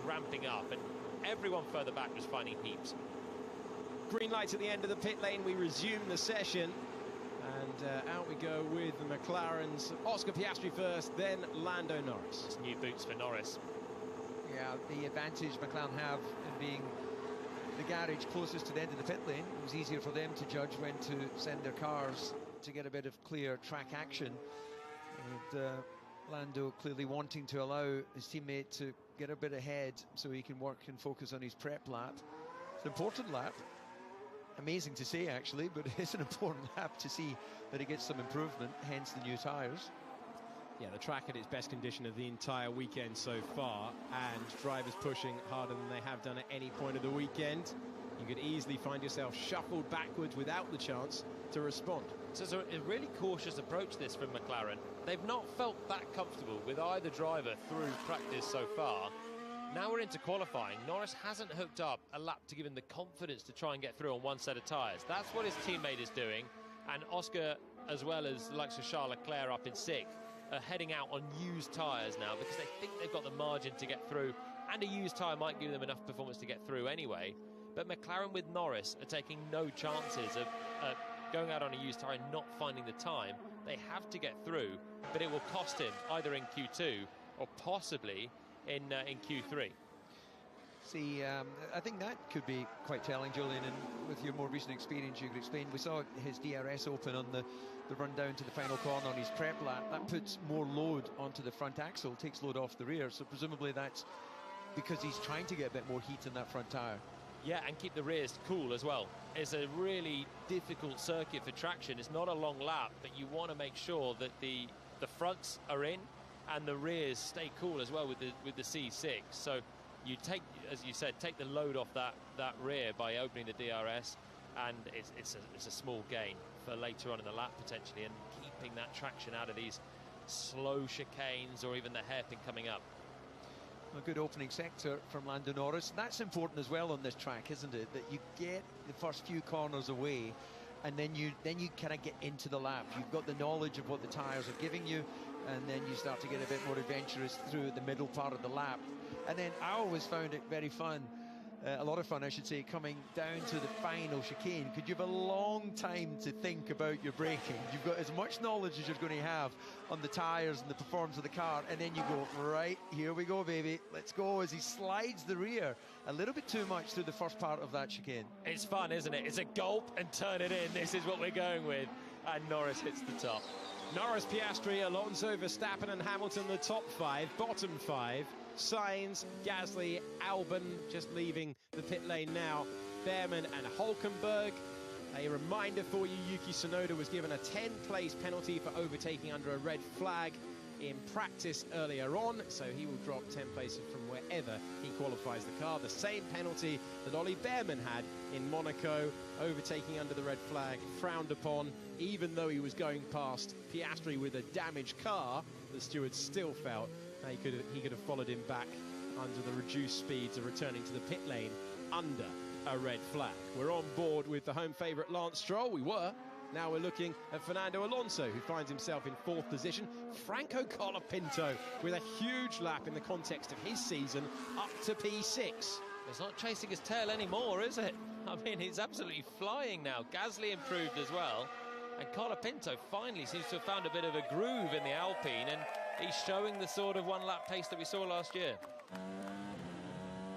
ramping up, and everyone further back was finding heaps. Green light at the end of the pit lane, we resume the session. And out we go with the McLarens. Oscar Piastri first, then Lando Norris. It's new boots for Norris. Yeah, the advantage McLaren have in being the garage closest to the end of the pit lane. It was easier for them to judge when to send their cars to get a bit of clear track action. And Lando clearly wanting to allow his teammate to get a bit ahead so he can work and focus on his prep lap. It's an important lap. Amazing to say, actually, but it's an important lap to see that he gets some improvement, hence the new tyres. Yeah, the track at its best condition of the entire weekend so far, and drivers pushing harder than they have done at any point of the weekend. You could easily find yourself shuffled backwards without the chance to respond. So it's a really cautious approach, this, from McLaren. They've not felt that comfortable with either driver through practice so far. Now we're into qualifying. Norris hasn't hooked up a lap to give him the confidence to try and get through on one set of tyres. That's what his teammate is doing. And Oscar, as well as the likes of Charles Leclerc up in 6th, are heading out on used tyres now because they think they've got the margin to get through, and a used tyre might give them enough performance to get through anyway. But McLaren with Norris are taking no chances of going out on a used tyre and not finding the time. They have to get through, but it will cost him either in Q2 or possibly in Q3. See, I think that could be quite telling, Julian, and with your more recent experience you could explain. We saw his DRS open on the run down to the final corner on his prep lap. That puts more load onto the front axle, takes load off the rear, so presumably that's because he's trying to get a bit more heat in that front tyre. Yeah, and keep the rears cool as well. It's a really difficult circuit for traction. It's not a long lap, but you want to make sure that the fronts are in and the rears stay cool as well with the C6. So you take, as you said, take the load off that rear by opening the DRS, and it's a small gain for later on in the lap potentially, and keeping that traction out of these slow chicanes or even the hairpin coming up. A good opening sector from Lando Norris. That's important as well on this track, isn't it? That you get the first few corners away, and then you kind of get into the lap. You've got the knowledge of what the tyres are giving you, and then you start to get a bit more adventurous through the middle part of the lap. And then I always found it very fun, a lot of fun I should say, coming down to the final chicane. Could you have a long time to think about your braking? You've got as much knowledge as you're going to have on the tyres and the performance of the car, and then you go, right, here we go baby, let's go, as he slides the rear a little bit too much through the first part of that chicane. It's fun, isn't it? It's a gulp and turn it in. This is what we're going with, and Norris hits the top. Norris, Piastri, Alonso, Verstappen and Hamilton, the top 5. Bottom 5, Sainz, Gasly, Albon just leaving the pit lane now, Behrman and Hülkenberg. A reminder for you, Yuki Tsunoda was given a 10-place penalty for overtaking under a red flag in practice earlier on, so he will drop 10 places from wherever he qualifies the car. The same penalty that Ollie Behrman had in Monaco, overtaking under the red flag, frowned upon. Even though he was going past Piastri with a damaged car, the stewards still felt he could have followed him back under the reduced speeds of returning to the pit lane under a red flag. We're on board with the home favourite Lance Stroll. We were. Now we're looking at Fernando Alonso, who finds himself in 4th position. Franco Colapinto with a huge lap in the context of his season, up to P6. It's not chasing his tail anymore, is it? I mean, he's absolutely flying now. Gasly improved as well. And Colapinto finally seems to have found a bit of a groove in the Alpine, and he's showing the sort of one-lap pace that we saw last year.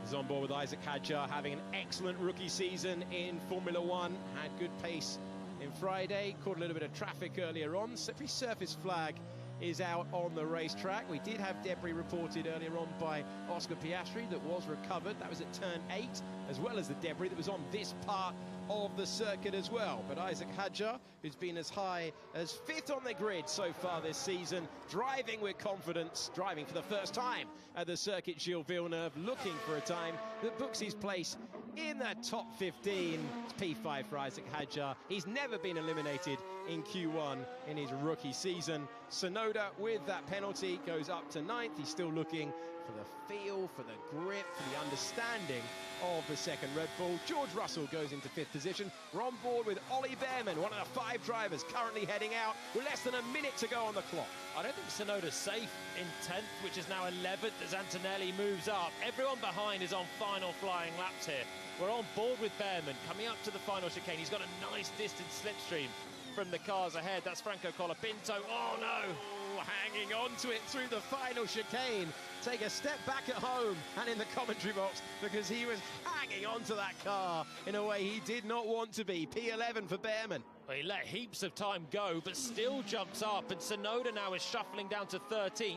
He's on board with Isaac Hadjar, having an excellent rookie season in Formula One. Had good pace in Friday, caught a little bit of traffic earlier on. Slippery surface flag is out on the racetrack. We did have debris reported earlier on by Oscar Piastri that was recovered. That was at turn 8, as well as the debris that was on this part of the circuit as well. But Isaac Hadjar, who's been as high as 5th on the grid so far this season, driving with confidence, driving for the first time at the Circuit Gilles Villeneuve, looking for a time that books his place in that top 15. It's P5 for Isaac Hadjar. He's never been eliminated in Q1 in his rookie season. Tsunoda, with that penalty, goes up to 9th. He's still looking for the feel, for the grip, for the understanding of the second Red Bull. George Russell goes into 5th position. We're on board with Ollie Behrman, one of the 5 drivers currently heading out with less than a minute to go on the clock. I don't think Tsunoda's safe in 10th, which is now 11th as Antonelli moves up. Everyone behind is on final flying laps here. We're on board with Behrman coming up to the final chicane. He's got a nice distance slipstream from the cars ahead. That's Franco Colapinto. Oh no! Hanging on to it through the final chicane. Take a step back at home and in the commentary box, because he was hanging on to that car in a way he did not want to be. P11 for Behrman. Well, he let heaps of time go, but still jumps up, and Tsunoda now is shuffling down to 13th.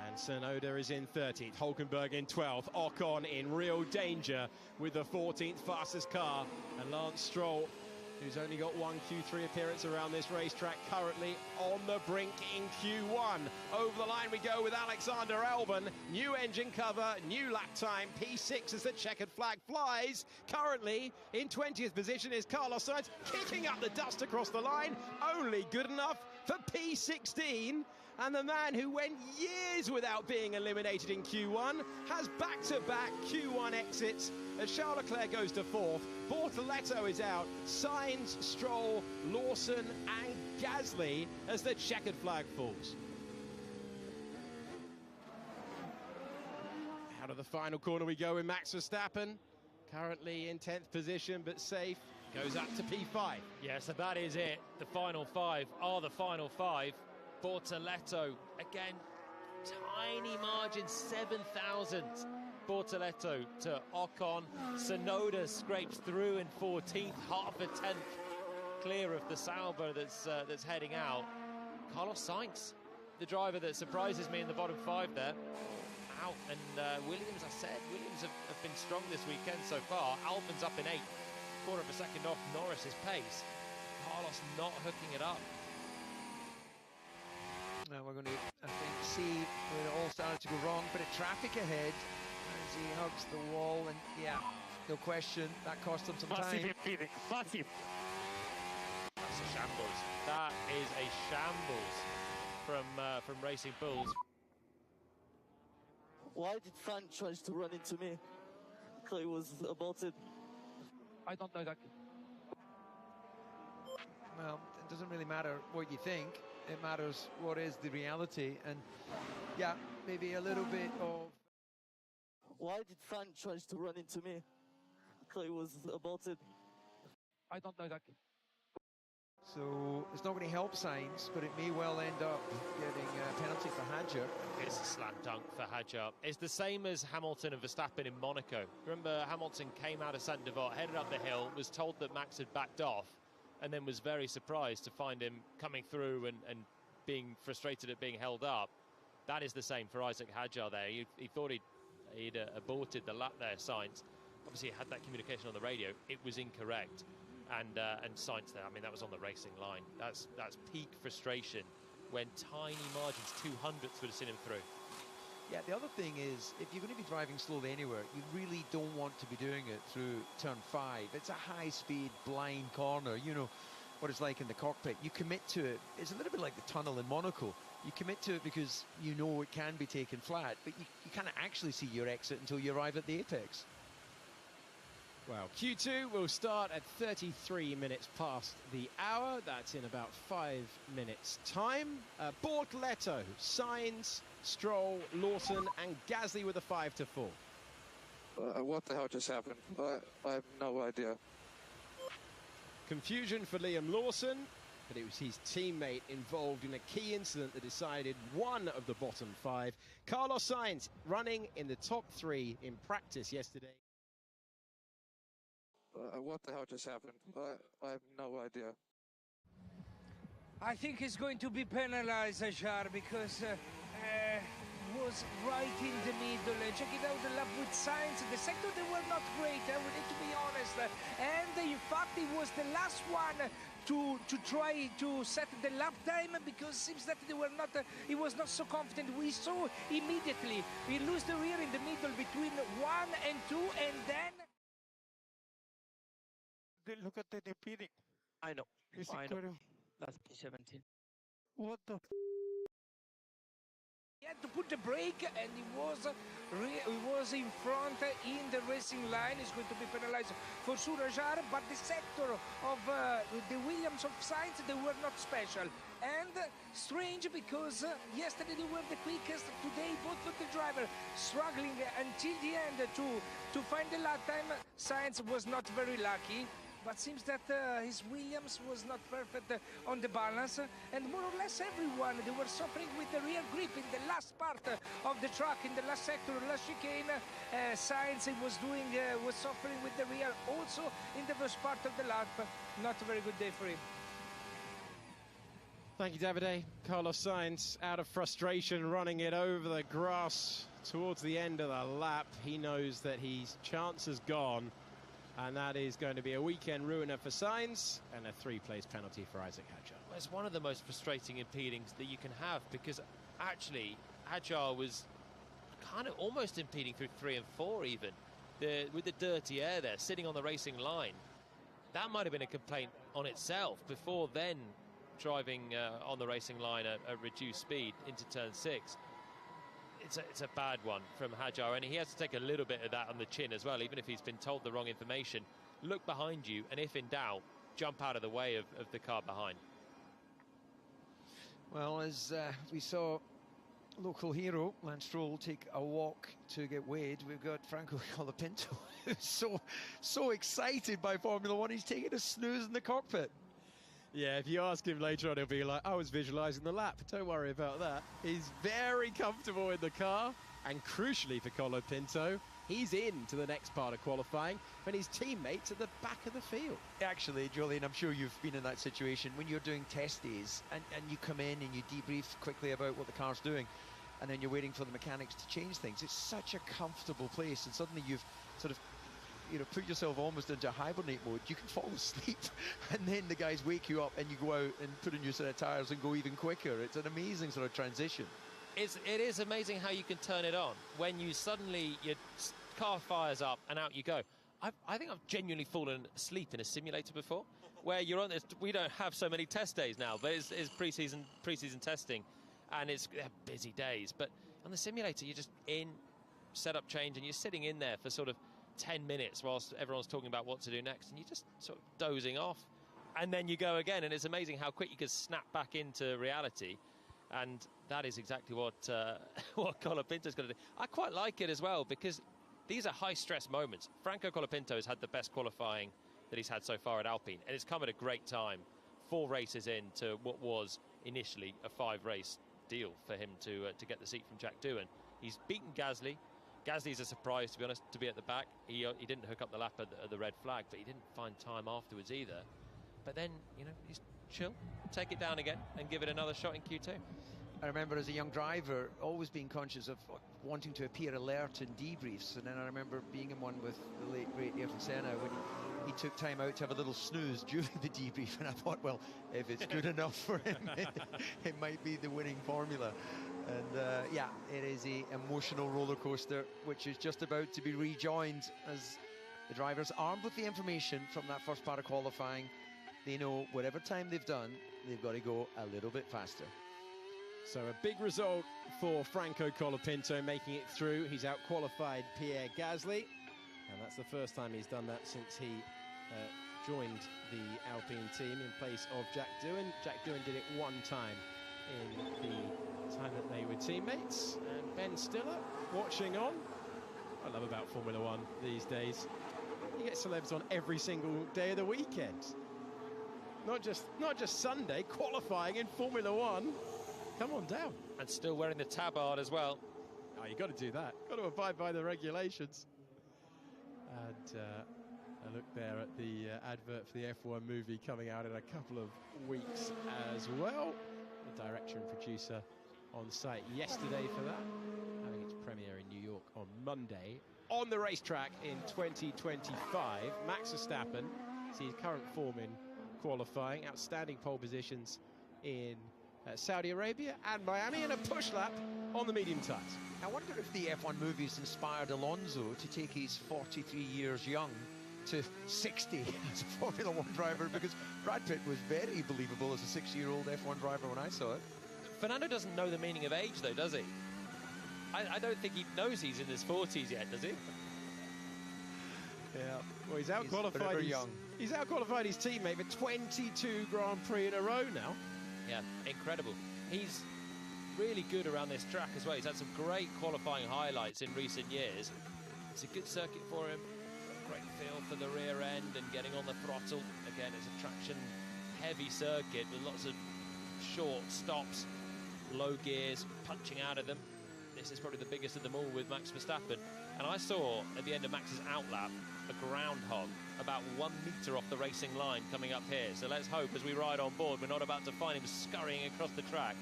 And Tsunoda is in 13th, Hulkenberg in 12th, Ocon in real danger with the 14th fastest car, and Lance Stroll, who's only got one Q3 appearance around this racetrack, currently on the brink in Q1. Over the line we go with Alexander Albon. New engine cover, new lap time, P6 as the checkered flag flies. Currently in 20th position is Carlos Sainz, kicking up the dust across the line, only good enough for P16. And the man who went years without being eliminated in Q1 has back-to-back Q1 exits as Charles Leclerc goes to 4th. Bortoletto is out, Sainz, Stroll, Lawson and Gasly as the checkered flag falls. Out of the final corner we go with Max Verstappen, currently in 10th position but safe, goes up to P5. Yeah, so that is it. The final 5 are the final 5. Bortoletto, again, tiny margin, 7 thousandths. Bortoletto to Ocon. Tsunoda scrapes through in 14th, half a 10th clear of the Sauber that's heading out. Carlos Sainz, the driver that surprises me in the bottom 5 there, out. And Williams, I said, Williams have been strong this weekend so far. Albon's up in 8th, quarter of a second off Norris's pace. Carlos not hooking it up. Now we're going to, I think, see where it all started to go wrong. Bit of traffic ahead as he hugs the wall, and yeah, no question, that cost him some time. Massive. That's a shambles. That is a shambles from Racing Bulls. Why did Fan try to run into me? Clay was about it. I don't know that. Well, it doesn't really matter what you think. It matters what is the reality, and yeah, maybe a little bit of... Why did Fan try to run into me? Clay was about it. I don't know that. So it's not going to help Sainz, but it may well end up getting a penalty for Hadjar. It's a slam dunk for Hadjar. It's the same as Hamilton and Verstappen in Monaco. Remember, Hamilton came out of Saint-Devote, headed up the hill, was told that Max had backed off, and then was very surprised to find him coming through and being frustrated at being held up. That is the same for Isaac Hadjar there. He thought he'd aborted the lap there, Sainz. Obviously, he had that communication on the radio. It was incorrect. And Sainz there, I mean, that was on the racing line. That's peak frustration when tiny margins, 200ths, would have seen him through. Yeah, the other thing is, if you're going to be driving slowly anywhere, you really don't want to be doing it through turn 5. It's a high-speed, blind corner. You know what it's like in the cockpit. You commit to it. It's a little bit like the tunnel in Monaco. You commit to it because you know it can be taken flat, but you can't actually see your exit until you arrive at the apex. Well, Q2 will start at 33 minutes past the hour. That's in about 5 minutes' time. Bortoletto, Sainz, Stroll, Lawson and Gasly with a 5-4. What the hell just happened? I have no idea. Confusion for Liam Lawson, but it was his teammate involved in a key incident that decided one of the bottom 5. Carlos Sainz running in the top 3 in practice yesterday. What the hell just happened? I have no idea. I think he's going to be penalized, Ajar, because was right in the middle. Check it out, the lap with Sainz. The sector, they were not great, we need to be honest. And in fact, he was the last one to try to set the lap time, because it seems that they were not, he was not so confident. We saw immediately, he lose the rear in the middle between 1 and 2, and then... Look at the impeding. I know. It's I know. incredible. That's P17. What the He had to put the brake, and he was in front in the racing line. He's going to be penalized for Surajar, but the sector of the Williams of Sainz, they were not special. And strange, because yesterday they were the quickest. Today both of the drivers struggling until the end to find the lap time. Sainz was not very lucky, but seems that his Williams was not perfect on the balance, and more or less everyone, they were suffering with the rear grip in the last part of the track, in the last sector, last chicane. Sainz was suffering with the rear also in the first part of the lap. Not a very good day for him. Thank you, Davide. Carlos Sainz, out of frustration, running it over the grass towards the end of the lap. He knows that his chance is gone, and that is going to be a weekend ruiner for Sainz and a 3-place penalty for Isaac Hadjar. Well, it's one of the most frustrating impedings that you can have, because actually Hadjar was kind of almost impeding through 3 and 4 even. With the dirty air there, sitting on the racing line. That might have been a complaint on itself before then driving on the racing line at reduced speed into turn 6. It's a bad one from Hadjar, and he has to take a little bit of that on the chin as well, even if he's been told the wrong information. Look behind you, and if in doubt, jump out of the way of the car behind. Well, as we saw local hero Lance Stroll take a walk to get weighed, we've got Franco Colapinto, who's so excited by Formula One, he's taking a snooze in the cockpit. Yeah, if you ask him later on, he'll be like, I was visualising the lap. Don't worry about that. He's very comfortable in the car. And crucially for Colapinto, he's in to the next part of qualifying when his teammates at the back of the field. Actually, Julian, I'm sure you've been in that situation when you're doing test days and you come in and you debrief quickly about what the car's doing, and then you're waiting for the mechanics to change things. It's such a comfortable place, and suddenly you've sort of put yourself almost into hibernate mode. You can fall asleep, and then the guys wake you up, and you go out and put in your set of tyres and go even quicker. It's an amazing sort of transition. It is amazing how you can turn it on when you suddenly, your car fires up and out you go. I think I've genuinely fallen asleep in a simulator before, where you're on this. We don't have so many test days now, but it's pre-season testing, and it's busy days. But on the simulator, you're just in, setup change, and you're sitting in there for sort of 10 minutes whilst everyone's talking about what to do next, and you're just sort of dozing off, and then you go again, and it's amazing how quick you can snap back into reality. And that is exactly what Colapinto's going to do. I quite like it as well, because these are high stress moments. Franco Colapinto has had the best qualifying that he's had so far at Alpine, and it's come at a great time, 4 races into what was initially a 5-race deal for him to get the seat from Jack Doohan. He's beaten Gasly. Gasly's a surprise, to be honest, to be at the back. He didn't hook up the lap at the red flag, but he didn't find time afterwards either. But then, he's chill, take it down again, and give it another shot in Q2. I remember as a young driver always being conscious of wanting to appear alert in debriefs, and then I remember being in one with the late great Ayrton Senna when he took time out to have a little snooze during the debrief, and I thought, well, if it's good enough for him, it might be the winning formula. And yeah, it is an emotional roller coaster, which is just about to be rejoined as the drivers, armed with the information from that first part of qualifying, they know whatever time they've done, they've got to go a little bit faster. So a big result for Franco Colapinto, making it through. He's out-qualified Pierre Gasly, and that's the first time he's done that since he joined the Alpine team in place of Jack Doohan. Jack Doohan did it one time in the time that they were teammates. And Ben Stiller watching on. I love about Formula One these days. You get celebs on every single day of the weekend. Not just Sunday, qualifying in Formula One. Come on down. And still wearing the tabard as well. Oh, you got to do that. Got to abide by the regulations. And a look there at the advert for the F1 movie coming out in a couple of weeks as well. The director and producer on site yesterday for that, having its premiere in New York on Monday. On the racetrack in 2025, Max Verstappen sees current form in qualifying, outstanding pole positions in Saudi Arabia and Miami, and a push lap on the medium tires. I wonder if the F1 movies inspired Alonso to take his 43 years young to 60 as a Formula One driver, because Brad Pitt was very believable as a 6-year-old F1 driver when I saw it. Fernando doesn't know the meaning of age, though, does he? I don't think he knows he's in his 40s yet, does he? Yeah, well, he's out-qualified. He's out-qualified his teammate for 22 Grand Prix in a row now. Yeah, incredible. He's really good around this track as well. He's had some great qualifying highlights in recent years. It's a good circuit for him. Great feel for the rear end and getting on the throttle. Again, it's a traction-heavy circuit with lots of short stops, low gears, punching out of them. This is probably the biggest of them all with Max Verstappen. And I saw at the end of Max's outlap a groundhog about 1 metre off the racing line coming up here. So let's hope as we ride on board we're not about to find him scurrying across the track.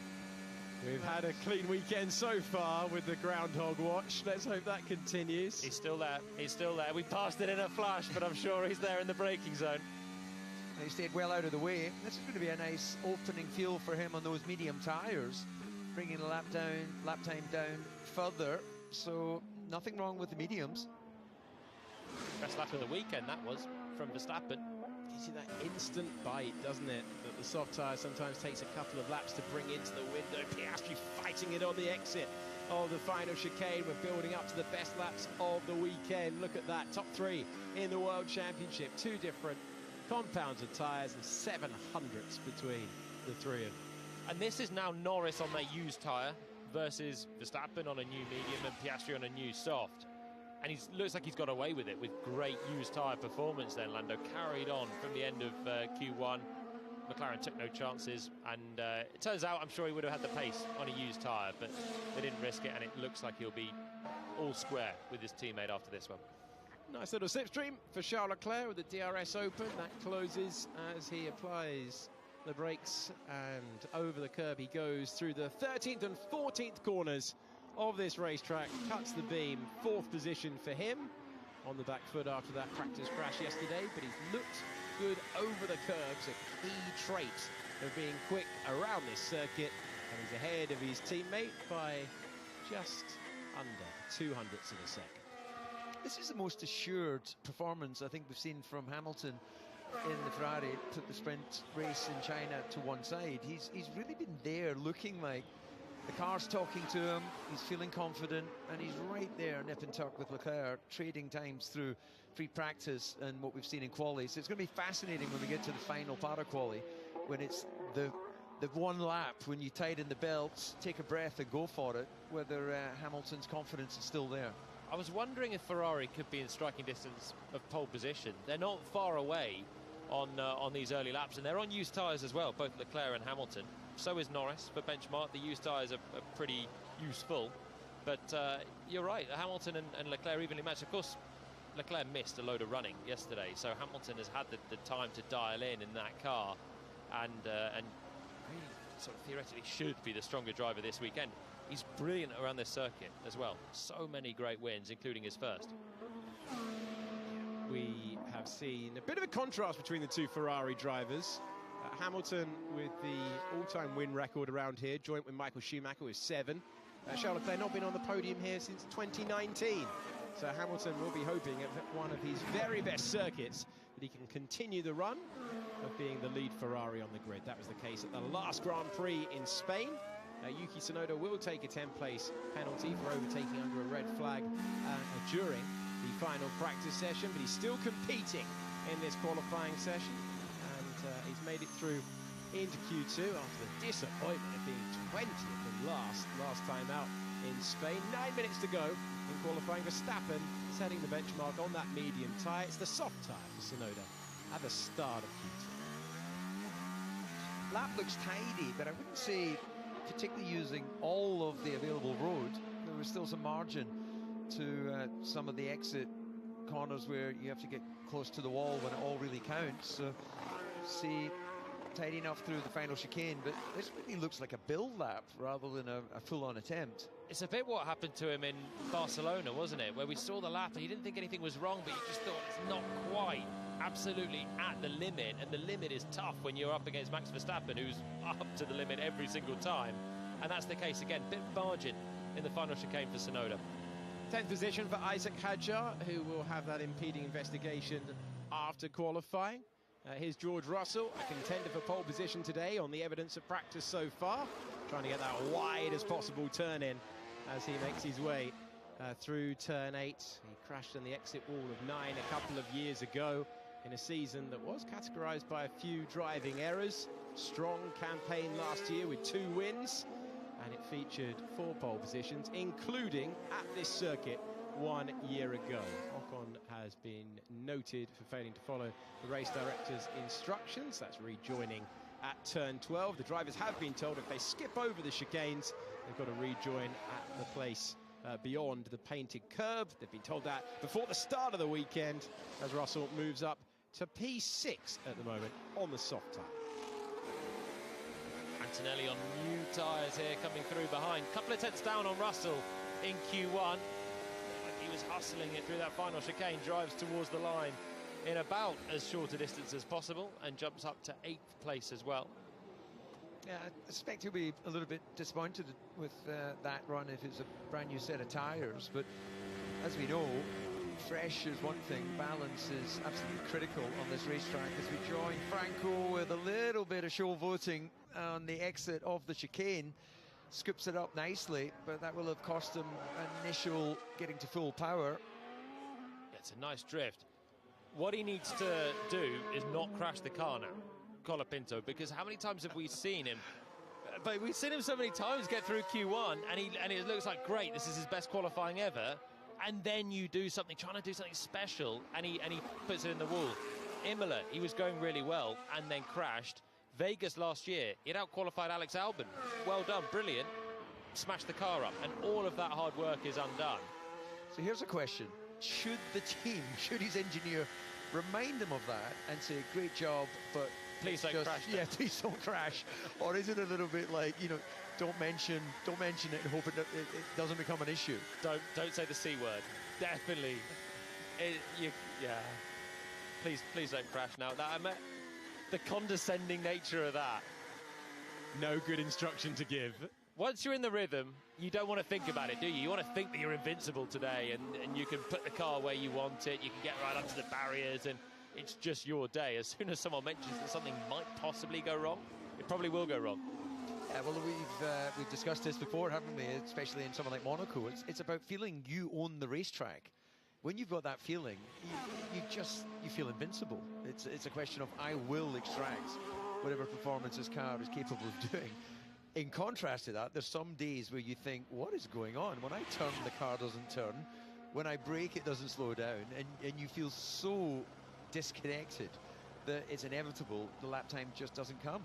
We've had a clean weekend so far with the groundhog watch. Let's hope that continues. He's still there. He's still there. We passed it in a flash, but I'm sure he's there in the braking zone. And he stayed well out of the way. This is going to be a nice opening fuel for him on those medium tyres, bringing the lap time down further. So nothing wrong with the mediums. Best lap of the weekend, that was, from Verstappen. Gives you that instant bite, doesn't it? That the soft tyre sometimes takes a couple of laps to bring into the window. Piastri fighting it on the exit of the final chicane. We're building up to the best laps of the weekend. Look at that, top 3 in the World Championship. 2 different compounds of tyres and 700ths between the 3 of them. And this is now Norris on their used tyre versus Verstappen on a new medium and Piastri on a new soft. And he looks like he's got away with it with great used tyre performance then. Lando carried on from the end of Q1. McLaren took no chances, and it turns out I'm sure he would have had the pace on a used tyre, but they didn't risk it, and it looks like he'll be all square with his teammate after this one. Nice little slipstream for Charles Leclerc with the DRS open. That closes as he applies the brakes, and over the curb he goes through the 13th and 14th corners of this racetrack, cuts the beam. 4th position for him on the back foot after that practice crash yesterday, but he's looked good over the curbs, a key trait of being quick around this circuit, and he's ahead of his teammate by just under 200ths of a second. This is the most assured performance I think we've seen from Hamilton in the Ferrari. Took the sprint race in China to one side. He's really been there, looking like the car's talking to him, he's feeling confident, and he's right there nip and tuck with Leclerc, trading times through free practice and what we've seen in quali. So it's going to be fascinating when we get to the final part of quali, when it's the one lap, when you tighten the belts, take a breath and go for it, whether Hamilton's confidence is still there. I was wondering if Ferrari could be in striking distance of pole position. They're not far away on these early laps, and they're on used tyres as well, both Leclerc and Hamilton. So is Norris for benchmark. The used tyres are pretty useful, but you're right, Hamilton and Leclerc evenly matched. Of course, Leclerc missed a load of running yesterday, so Hamilton has had the time to dial in that car, and really sort of theoretically should be the stronger driver this weekend. He's brilliant around this circuit as well. So many great wins, including his first. We have seen a bit of a contrast between the 2 Ferrari drivers. Hamilton with the all-time win record around here, joint with Michael Schumacher with 7. Charles Leclerc not been on the podium here since 2019. So Hamilton will be hoping at one of his very best circuits that he can continue the run of being the lead Ferrari on the grid. That was the case at the last Grand Prix in Spain. Yuki Tsunoda will take a 10th-place penalty for overtaking under a red flag during the final practice session, but he's still competing in this qualifying session. He's made it through into Q2 after the disappointment of being 20th and last time out in Spain. 9 minutes to go in qualifying. Verstappen setting the benchmark on that medium tyre. It's the soft tyre for Tsunoda at the start of Q2. Lap looks tidy, but I wouldn't say particularly using all of the available road. There was still some margin to some of the exit corners where you have to get close to the wall when it all really counts. So see tidy enough through the final chicane, but this really looks like a build lap rather than a full-on attempt. It's a bit what happened to him in Barcelona, wasn't it, where we saw the lap and you didn't think anything was wrong, but you just thought it's not quite absolutely at the limit, and the limit is tough when you're up against Max Verstappen, who's up to the limit every single time, and that's the case again. Bit margin in the final chicane for Tsunoda. 10th position for Isaac Hadjar, who will have that impeding investigation after qualifying. Here's George Russell, a contender for pole position today on the evidence of practice so far, trying to get that wide as possible turn in as he makes his way through turn 8. He crashed on the exit wall of 9 a couple of years ago in a season that was categorised by a few driving errors. Strong campaign last year with 2 wins, and it featured 4 pole positions, including at this circuit 1 year ago. Ocon has been noted for failing to follow the race director's instructions. That's rejoining at turn 12. The drivers have been told if they skip over the chicanes, they've got to rejoin at the place beyond the painted curb. They've been told that before the start of the weekend, as Russell moves up to P6 at the moment on the soft tyre. Antonelli on new tyres here, coming through behind. Couple of tenths down on Russell in Q1. He was hustling it through that final chicane, drives towards the line in about as short a distance as possible, and jumps up to 8th place as well. Yeah, I suspect he'll be a little bit disappointed with that run if it's a brand new set of tyres, but as we know, fresh is one thing, balance is absolutely critical on this racetrack. As we join Franco with a little bit of show voting on the exit of the chicane, scoops it up nicely, but that will have cost him initial getting to full power. It's a nice drift. What he needs to do is not crash the car now, Colapinto, because how many times have we seen him? But we've seen him so many times get through Q1, and it looks like, great, this is his best qualifying ever, and then you do something, trying to do something special, and he puts it in the wall. Imola, he was going really well, and then crashed. Vegas last year, he'd out-qualified Alex Albon. Well done, brilliant. Smashed the car up, and all of that hard work is undone. So here's a question. Should the team, should his engineer remind him of that and say, great job, but please don't crash. Yeah, please don't crash. Or is it a little bit like, you know, don't mention it and hope it doesn't become an issue? Don't say the C word. Definitely. Yeah. Please don't crash now. The condescending nature of that. No good instruction to give. Once you're in the rhythm, you don't want to think about it, do you? You want to think that you're invincible today, and you can put the car where you want it, you can get right up to the barriers, and it's just your day. As soon as someone mentions that something might possibly go wrong, it probably will go wrong. Yeah, well, we've discussed this before, haven't we? Especially in something like Monaco. It's about feeling you own the racetrack. When you've got that feeling, you feel invincible. It's a question of I will extract whatever performance this car is capable of doing. In contrast to that, there's some days where you think, what is going on? When I turn, the car doesn't turn. When I brake, it doesn't slow down. And you feel so disconnected that it's inevitable the lap time just doesn't come.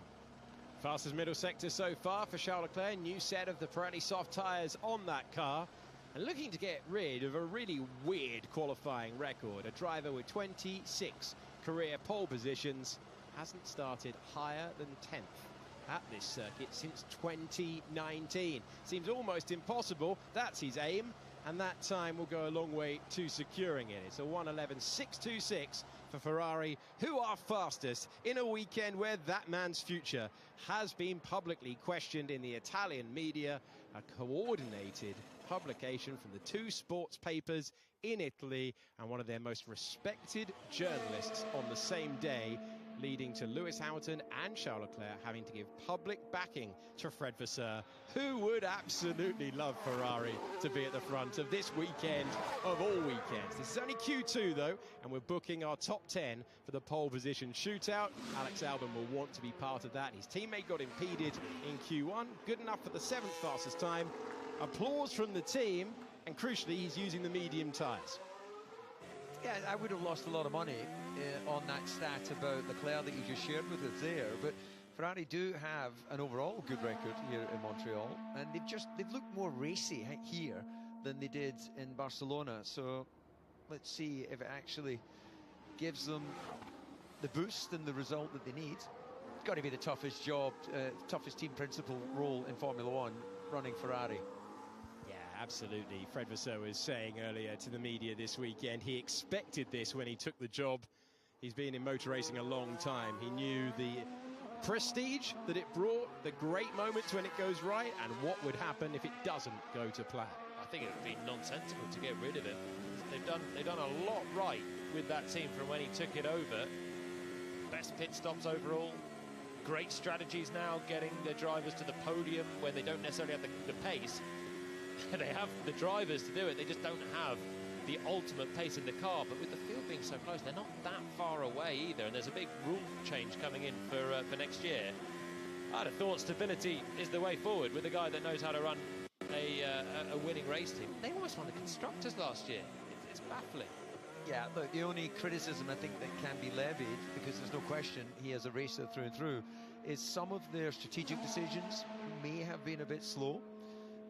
Fastest middle sector so far for Charles Leclerc. New set of the Pirelli soft tyres on that car. And looking to get rid of a really weird qualifying record. A driver with 26 career pole positions hasn't started higher than 10th at this circuit since 2019. Seems almost impossible. That's his aim, and that time will go a long way to securing it. It's a 1:11.626 for Ferrari, who are fastest in a weekend where that man's future has been publicly questioned in the Italian media. A coordinated publication from the 2 sports papers in Italy and one of their most respected journalists on the same day, leading to Lewis Hamilton and Charles Leclerc having to give public backing to Fred Vasseur, who would absolutely love Ferrari to be at the front of this weekend of all weekends. This is only Q2 though, and we're booking our top 10 for the pole position shootout. Alex Albon will want to be part of that. His teammate got impeded in Q1, good enough for the 7th fastest time. Applause from the team, and crucially, he's using the medium tyres. Yeah, I would have lost a lot of money on that stat about Leclerc that you just shared with us there, but Ferrari do have an overall good record here in Montreal, and they've looked more racy here than they did in Barcelona. So let's see if it actually gives them the boost and the result that they need. It's got to be the toughest job, toughest team principal role in Formula One, running Ferrari. Absolutely. Fred Vasseur was saying earlier to the media this weekend he expected this when he took the job. He's been in motor racing a long time. He knew the prestige that it brought, the great moments when it goes right, and what would happen if it doesn't go to plan. I think it would be nonsensical to get rid of him. They've done a lot right with that team from when he took it over. Best pit stops overall. Great strategies now, getting the drivers to the podium when they don't necessarily have the pace. They have the drivers to do it. They just don't have the ultimate pace in the car. But with the field being so close, they're not that far away either. And there's a big rule change coming in for next year. I'd have thought stability is the way forward with a guy that knows how to run a winning race team. They almost won the constructors last year. It's baffling. Yeah, look, the only criticism I think that can be levied, because there's no question he has a racer through and through, is some of their strategic decisions may have been a bit slow,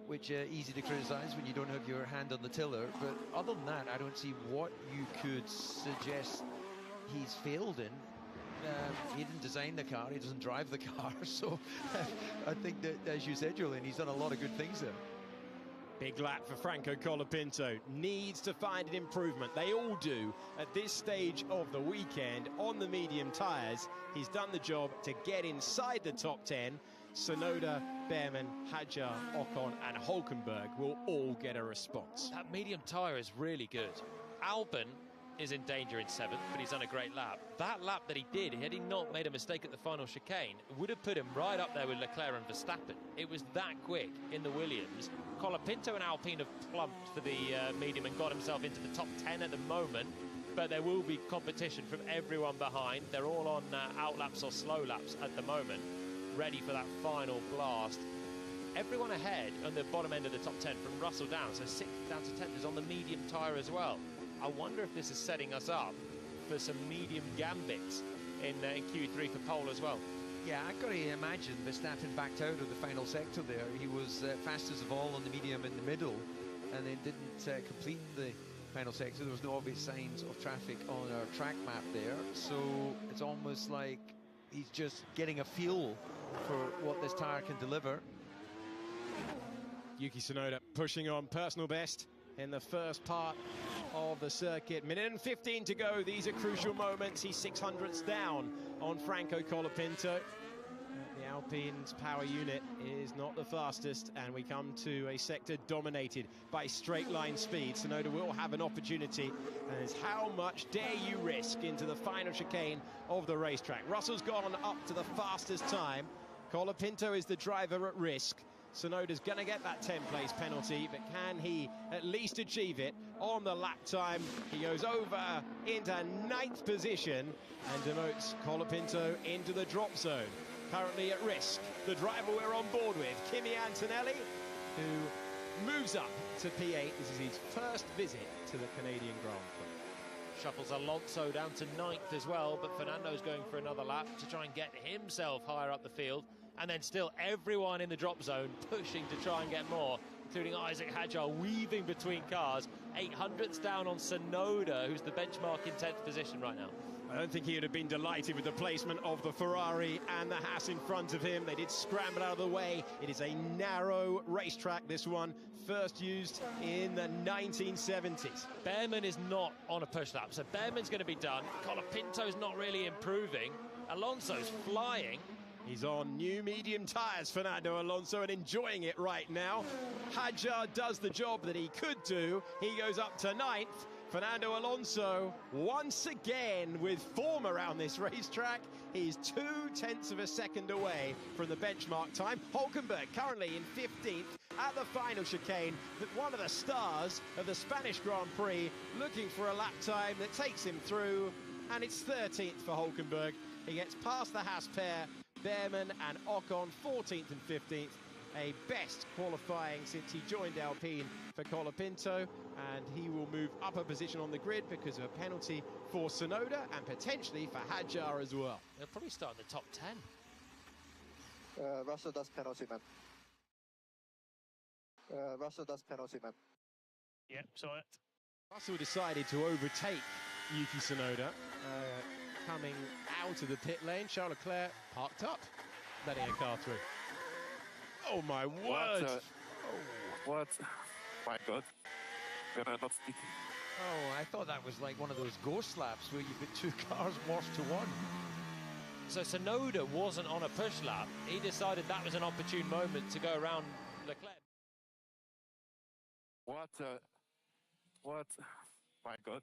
which easy to criticise when you don't have your hand on the tiller. But other than that, I don't see what you could suggest he's failed in. He didn't design the car, he doesn't drive the car, so I think that, as you said, Julian, he's done a lot of good things there. Big lap for Franco Colapinto. Needs to find an improvement. They all do at this stage of the weekend on the medium tyres. He's done the job to get inside the top 10. Sonoda, Behrman, Hadjar, Ocon and Hulkenberg will all get a response. That medium tyre is really good. Albon is in danger in 7th, but he's done a great lap. That lap that he did, had he not made a mistake at the final chicane, would have put him right up there with Leclerc and Verstappen. It was that quick in the Williams. Colapinto and Alpine have plumped for the medium and got himself into the top 10 at the moment, but there will be competition from everyone behind. They're all on outlaps or slow laps at the moment, ready for that final blast. Everyone ahead on the bottom end of the top 10 from Russell down, so 6th down to 10th is on the medium tyre as well. I wonder if this is setting us up for some medium gambits in Q3 for pole as well. Yeah, I've got to imagine Verstappen backed out of the final sector there. He was fastest of all on the medium in the middle, and then didn't complete the final sector. There was no obvious signs of traffic on our track map there, so it's almost like he's just getting a feel for what this tyre can deliver. Yuki Tsunoda pushing on personal best in the first part of the circuit. Minute and 15 to go. These are crucial moments. He's 600ths down on Franco Colapinto. The Alpine's power unit is not the fastest, and we come to a sector dominated by straight line speed. Tsunoda will have an opportunity, and it's how much dare you risk into the final chicane of the racetrack. Russell's gone up to the fastest time. Colapinto is the driver at risk. Tsunoda's going to get that 10th place penalty, but can he at least achieve it on the lap time? He goes over into 9th position and demotes Colapinto into the drop zone. Currently at risk, the driver we're on board with, Kimi Antonelli, who moves up to P8. This is his first visit to the Canadian Grand Prix. Shuffles Alonso down to 9th as well, but Fernando's going for another lap to try and get himself higher up the field. And then still everyone in the drop zone pushing to try and get more, including Isaac Hadjar weaving between cars. 800ths down on Sonoda, who's the benchmark in 10th position right now. I don't think he would have been delighted with the placement of the Ferrari and the Haas in front of him. They did scramble out of the way. It is a narrow racetrack, this one. First used in the 1970s. Behrman is not on a push lap, so Behrman's going to be done. Colapinto's not really improving. Alonso's flying. He's on new medium tyres, Fernando Alonso, and enjoying it right now. Hadjar does the job that he could do. He goes up to 9th. Fernando Alonso, once again, with form around this racetrack. He's 0.2 of a second away from the benchmark time. Hulkenberg currently in 15th at the final chicane. One of the stars of the Spanish Grand Prix, looking for a lap time that takes him through. And it's 13th for Hulkenberg. He gets past the Haas pair, Behrman and Ocon, 14th and 15th. A best qualifying since he joined Alpine for Colapinto, and he will move up a position on the grid because of a penalty for Tsunoda and potentially for Hadjar as well. They'll probably start in the top 10. Russell does penalty, man. Russell does penalty, man. Yep, saw it. Russell decided to overtake Yuki Tsunoda, coming out of the pit lane. Charles Leclerc parked up, letting a car through. Oh my word! What? My God. We're not speaking. Oh, I thought that was like one of those ghost laps where you put two cars washed to one. So Tsunoda wasn't on a push lap. He decided that was an opportune moment to go around Leclerc. What? My God.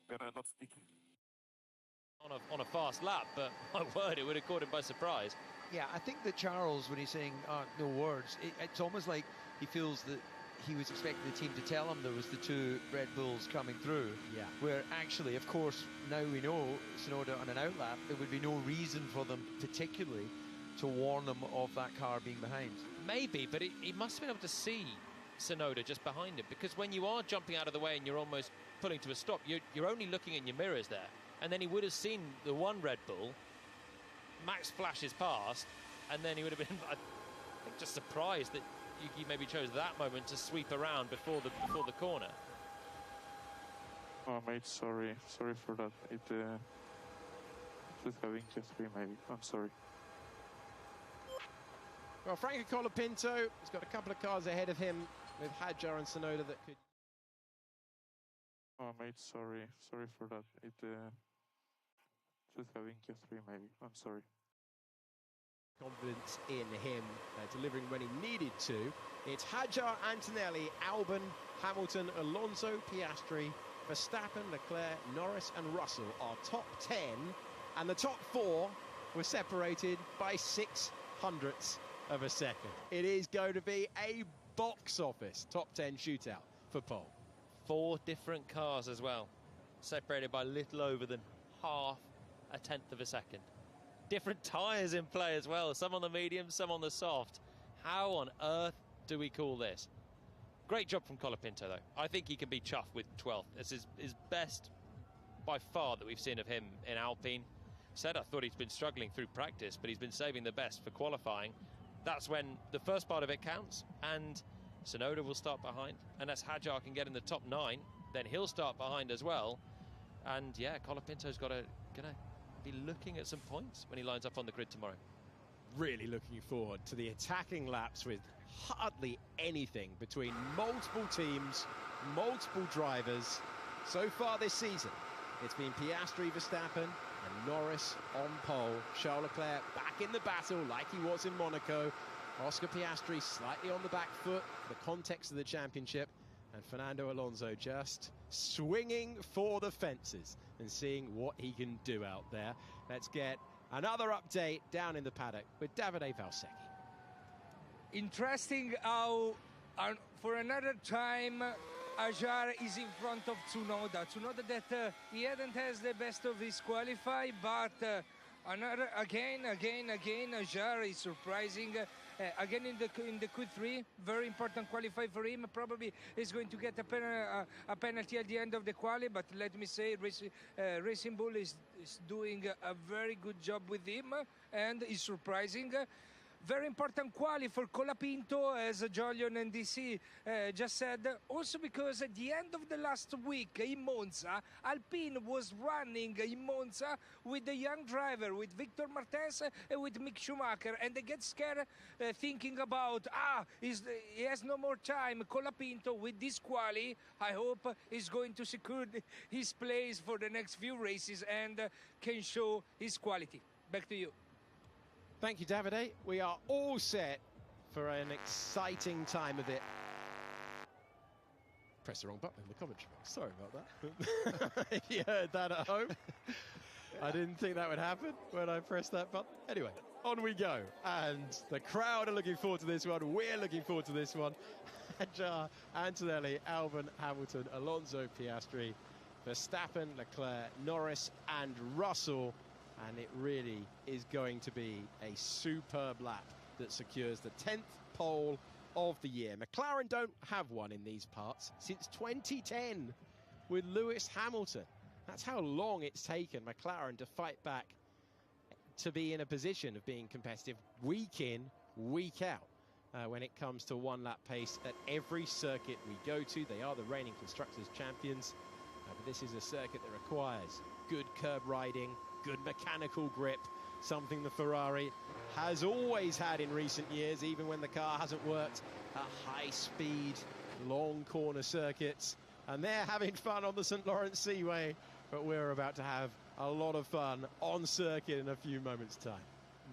We're not speaking. On a fast lap, but my word, it would have caught him by surprise. Yeah, I think that Charles, when he's saying no words, it's almost like he feels that he was expecting the team to tell him there was the two Red Bulls coming through. Yeah. Where actually, of course, now we know Tsunoda on an outlap, there would be no reason for them particularly to warn them of that car being behind. Maybe, but he must have been able to see Tsunoda just behind him, because when you are jumping out of the way and you're almost pulling to a stop, you're only looking in your mirrors there. And then he would have seen the one Red Bull. Max flashes past, and then he would have been, I think, just surprised that Yuki maybe chose that moment to sweep around before the corner. Oh, mate, sorry for that. It should have been Q3, maybe. I'm sorry. Well, Franco Colapinto has got a couple of cars ahead of him with Hadjar and Tsunoda that could... Oh, mate, sorry for that. It should have been Q3, maybe. I'm sorry. Confidence in him delivering when he needed to. It's Hadjar, Antonelli, Albon, Hamilton, Alonso, Piastri, Verstappen, Leclerc, Norris and Russell are top 10, and the top 4 were separated by 0.06 of a second. It is going to be a box office top 10 shootout for pole. 4 different cars as well, separated by little over than half a tenth of a second. Different tyres in play as well, some on the medium, some on the soft. How on earth do we call this? Great job from Colapinto, though. I think he can be chuffed with 12th. It's his best by far that we've seen of him in Alpine. Said I thought he's been struggling through practice, but he's been saving the best for qualifying. That's when the first part of it counts, and Tsunoda will start behind. Unless Hadjar can get in the top 9, then he'll start behind as well. And yeah, Colapinto's gonna be looking at some points when he lines up on the grid tomorrow. Really looking forward to the attacking laps with hardly anything between multiple teams, multiple drivers. So far this season, it's been Piastri, Verstappen and Norris on pole. Charles Leclerc back in the battle like he was in Monaco. Oscar Piastri slightly on the back foot for the context of the championship. And Fernando Alonso just swinging for the fences and seeing what he can do out there. Let's get another update down in the paddock with Davide Valsecchi. Interesting how, for another time, Hadjar is in front of Tsunoda. Tsunoda that he hadn't has the best of his qualify, but again, Hadjar is surprising. Again in the Q3, very important qualify for him. Probably is going to get a penalty at the end of the quali, but let me say, Racing Bull is doing a very good job with him and is surprising. Very important quali for Colapinto, as Jolion and DC just said. Also because at the end of the last week in Monza, Alpine was running in Monza with a young driver, with Victor Martens and with Mick Schumacher, and they get scared thinking about, he has no more time. Colapinto with this quali, I hope is going to secure his place for the next few races and can show his quality. Back to you. Thank you, Davide. We are all set for an exciting time of it. Press the wrong button in the commentary box. Sorry about that. If you heard that at home, I didn't think that would happen when I pressed that button. Anyway, on we go. And the crowd are looking forward to this one. We're looking forward to this one. Hadjar, Antonelli, Albon, Hamilton, Alonso, Piastri, Verstappen, Leclerc, Norris and Russell. And it really is going to be a superb lap that secures the 10th pole of the year. McLaren don't have one in these parts since 2010 with Lewis Hamilton. That's how long it's taken McLaren to fight back to be in a position of being competitive week in, week out. When it comes to one lap pace at every circuit we go to. They are the reigning Constructors champions, but this is a circuit that requires good curb riding, good mechanical grip, something the Ferrari has always had in recent years, even when the car hasn't worked at high speed, long corner circuits. And they're having fun on the St. Lawrence Seaway, but we're about to have a lot of fun on circuit in a few moments' time.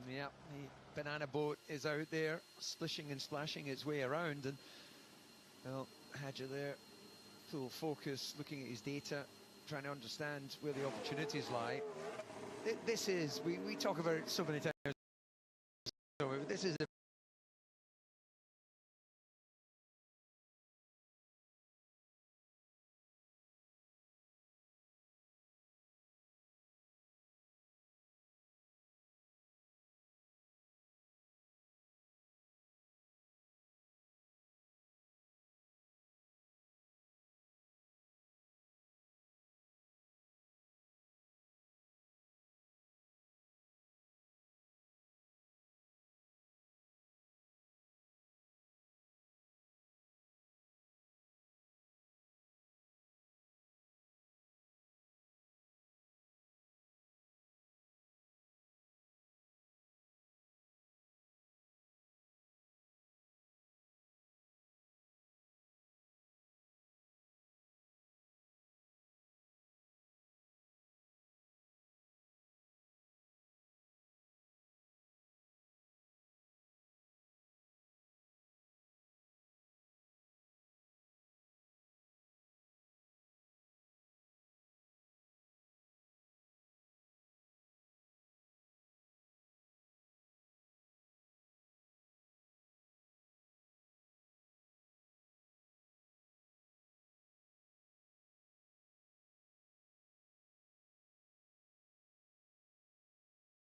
Yeah, the banana boat is out there, splishing and splashing its way around. And, well, Hadjar there, full focus, looking at his data, trying to understand where the opportunities lie. This is, we talk about it so many times, so this is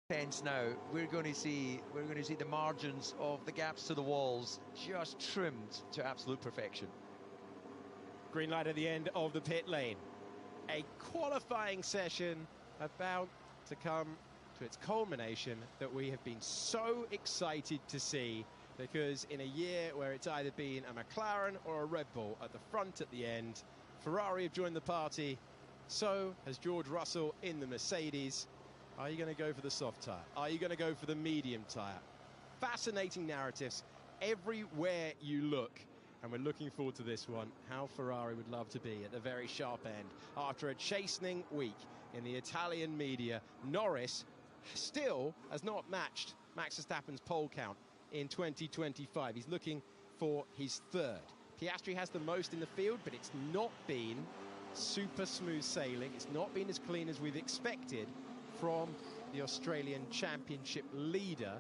tense now. We're going to see the margins of the gaps to the walls just trimmed to absolute perfection. Green light at the end of the pit lane. A qualifying session about to come to its culmination that we have been so excited to see, because in a year where it's either been a McLaren or a Red Bull at the front at the end, Ferrari have joined the party, so has George Russell in the Mercedes. Are you going to go for the soft tyre? Are you going to go for the medium tyre? Fascinating narratives everywhere you look. And we're looking forward to this one. How Ferrari would love to be at the very sharp end. After a chastening week in the Italian media, Norris still has not matched Max Verstappen's pole count in 2025. He's looking for his third. Piastri has the most in the field, but it's not been super smooth sailing. It's not been as clean as we've expected from the Australian Championship leader,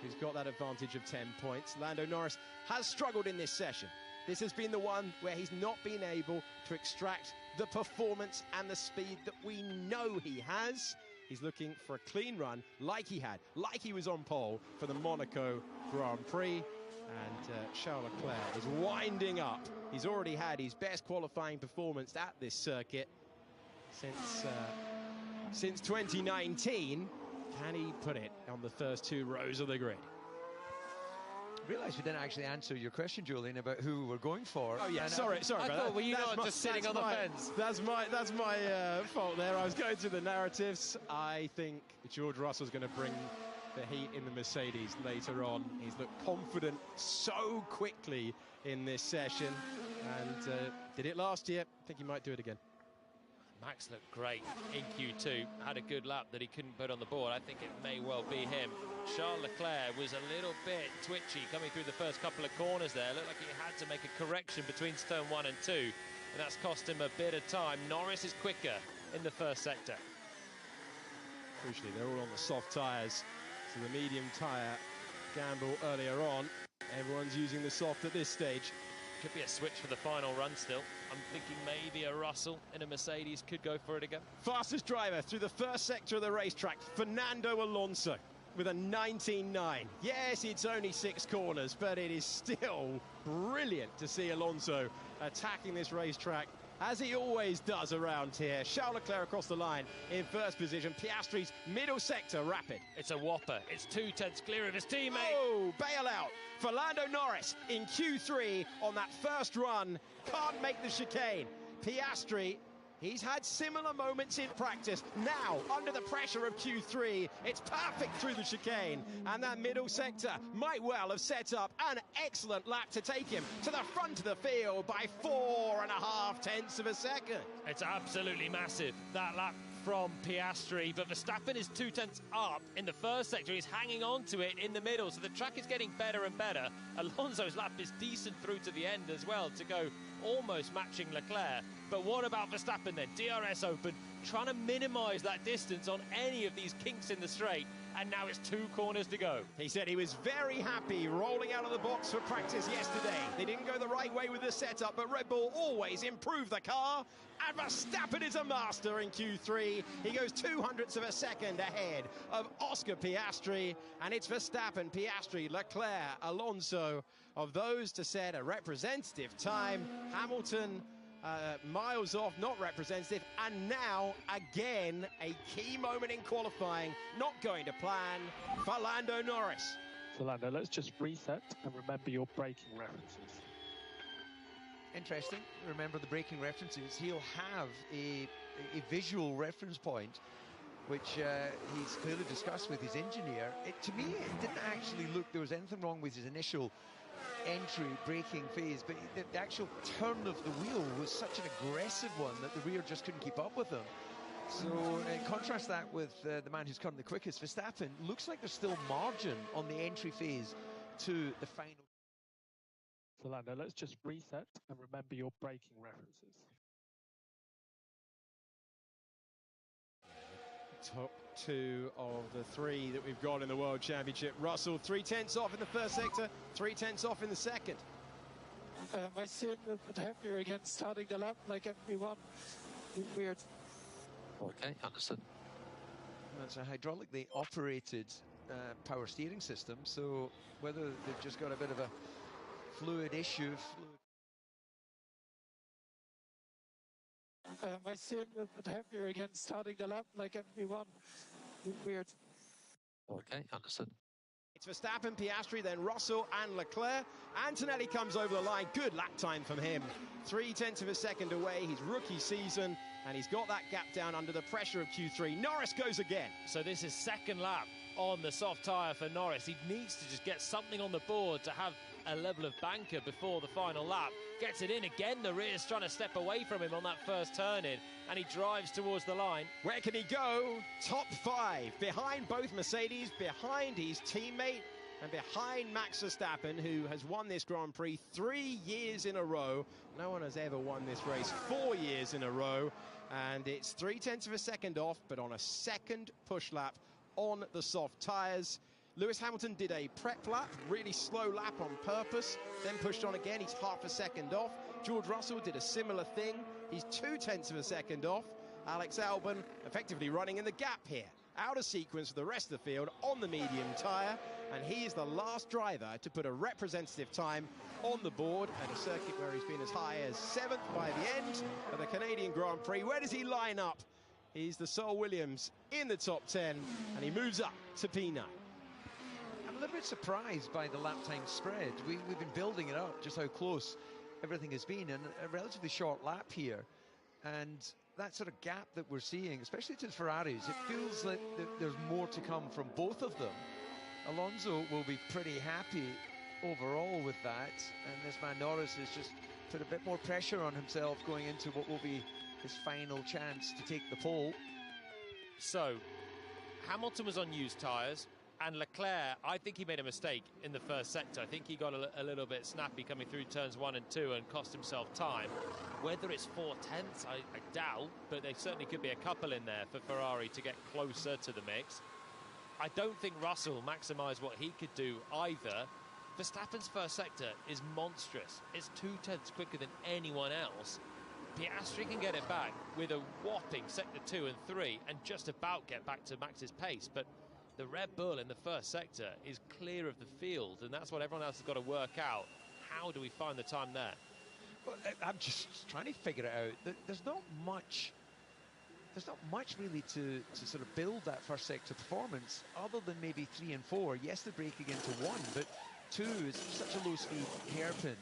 who's got that advantage of 10 points. Lando Norris has struggled in this session. This has been the one where he's not been able to extract the performance and the speed that we know he has. He's looking for a clean run like he was on pole for the Monaco Grand Prix. And Charles Leclerc is winding up. He's already had his best qualifying performance at this circuit since 2019. Can he put it on the first two rows of the grid? I realised we didn't actually answer your question, Julian, about who we were going for. Oh yeah, and sorry. I thought, were you not just sitting on the fence? That's my fault there. I was going through the narratives. I think George Russell's going to bring the heat in the Mercedes later on. He's looked confident so quickly in this session, and did it last year. I think he might do it again. Max looked great in Q2, had a good lap that he couldn't put on the board. I think it may well be him. Charles Leclerc was a little bit twitchy coming through the first couple of corners there. Looked like he had to make a correction between turn 1 and 2, and that's cost him a bit of time. Norris is quicker in the first sector. Crucially, they're all on the soft tyres, so the medium tyre gamble earlier on. Everyone's using the soft at this stage. Could be a switch for the final run still. I'm thinking maybe a Russell in a Mercedes could go for it again. Fastest driver through the first sector of the racetrack, Fernando Alonso, with a 19.9. Yes, it's only 6 corners, but it is still brilliant to see Alonso attacking this racetrack, as he always does around here. Charles Leclerc across the line in first position. Piastri's middle sector rapid. It's a whopper. It's 2/10 clear of his teammate. Oh, bailout for Lando Norris in Q3 on that first run. Can't make the chicane. Piastri, he's had similar moments in practice. Now, under the pressure of Q3, it's perfect through the chicane. And that middle sector might well have set up an excellent lap to take him to the front of the field by 4.5 tenths of a second. It's absolutely massive, that lap from Piastri, but Verstappen is 2 tenths up in the first sector. He's hanging on to it in the middle, so the track is getting better and better. Alonso's lap is decent through to the end as well, to go almost matching Leclerc. But what about Verstappen then? DRS open, trying to minimise that distance on any of these kinks in the straight, and now it's 2 corners to go. He said he was very happy rolling out of the box for practice yesterday. They didn't go the right way with the setup, but Red Bull always improved the car. And Verstappen is a master in Q3. He goes 0.02 of a second ahead of Oscar Piastri. And it's Verstappen, Piastri, Leclerc, Alonso, of those to set a representative time. Hamilton miles off, not representative, and now again a key moment in qualifying, not going to plan for Lando Norris. So Lando, let's just reset and remember your braking references. Interesting. Remember the braking references. He'll have a visual reference point, which he's clearly discussed with his engineer. To me, it didn't actually look there was anything wrong with his initial entry braking phase, but the actual turn of the wheel was such an aggressive one that the rear just couldn't keep up with them. So contrast that with the man who's currently quickest, Verstappen. Looks like there's still margin on the entry phase to the final. So Lando, let's just reset and remember your braking references. Top 2 of the 3 that we've got in the World Championship. Russell 0.3 off in the first sector, 0.3 off in the second. I seem a bit happier again starting the lap like everyone. Weird. Okay, understood. That's a hydraulically operated power steering system, so whether they've just got a bit of a fluid issue. I seem a bit happier again starting the lap like everyone. Weird. Okay, understood. It's Verstappen, Piastri, then Russell and Leclerc. Antonelli comes over the line. Good lap time from him. 0.3 of a second away, his rookie season, and he's got that gap down under the pressure of Q3. Norris goes again. So this is second lap on the soft tyre for Norris. He needs to just get something on the board to have a level of banker before the final lap. Gets it in again. The rear's trying to step away from him on that first turn in, and he drives towards the line. Where can he go? Top 5. Behind both Mercedes, behind his teammate, and behind Max Verstappen, who has won this Grand Prix 3 years in a row. No one has ever won this race 4 years in a row. And it's 0.3 of a second off, but on a second push lap on the soft tyres. Lewis Hamilton did a prep lap, really slow lap on purpose, then pushed on again. He's half a second off. George Russell did a similar thing. He's 0.2 of a second off. Alex Albon effectively running in the gap here. Out of sequence with the rest of the field on the medium tyre. And he is the last driver to put a representative time on the board at a circuit where he's been as high as 7th by the end of the Canadian Grand Prix. Where does he line up? He's the sole Williams in the top 10, and he moves up to P9. I'm a little bit surprised by the lap time spread. We've been building it up, just how close everything has been, and a relatively short lap here. And that sort of gap that we're seeing, especially to the Ferraris, it feels like there's more to come from both of them. Alonso will be pretty happy overall with that, and this man Norris has just put a bit more pressure on himself going into what will be his final chance to take the pole. So, Hamilton was on used tyres, and Leclerc, I think he made a mistake in the first sector. I think he got a little bit snappy coming through turns 1 and 2 and cost himself time. Whether it's 0.4, I doubt, but there certainly could be a couple in there for Ferrari to get closer to the mix. I don't think Russell maximised what he could do either. Verstappen's first sector is monstrous. It's 0.2 quicker than anyone else. Piastri can get it back with a whopping sector 2 and 3 and just about get back to Max's pace, but the Red Bull in the first sector is clear of the field, and that's what everyone else has got to work out. How do we find the time there? Well, I'm just trying to figure it out. There's not much really to sort of build that first sector performance, other than maybe 3 and 4. Yes, they're breaking into 1, but 2 is such a low-speed hairpin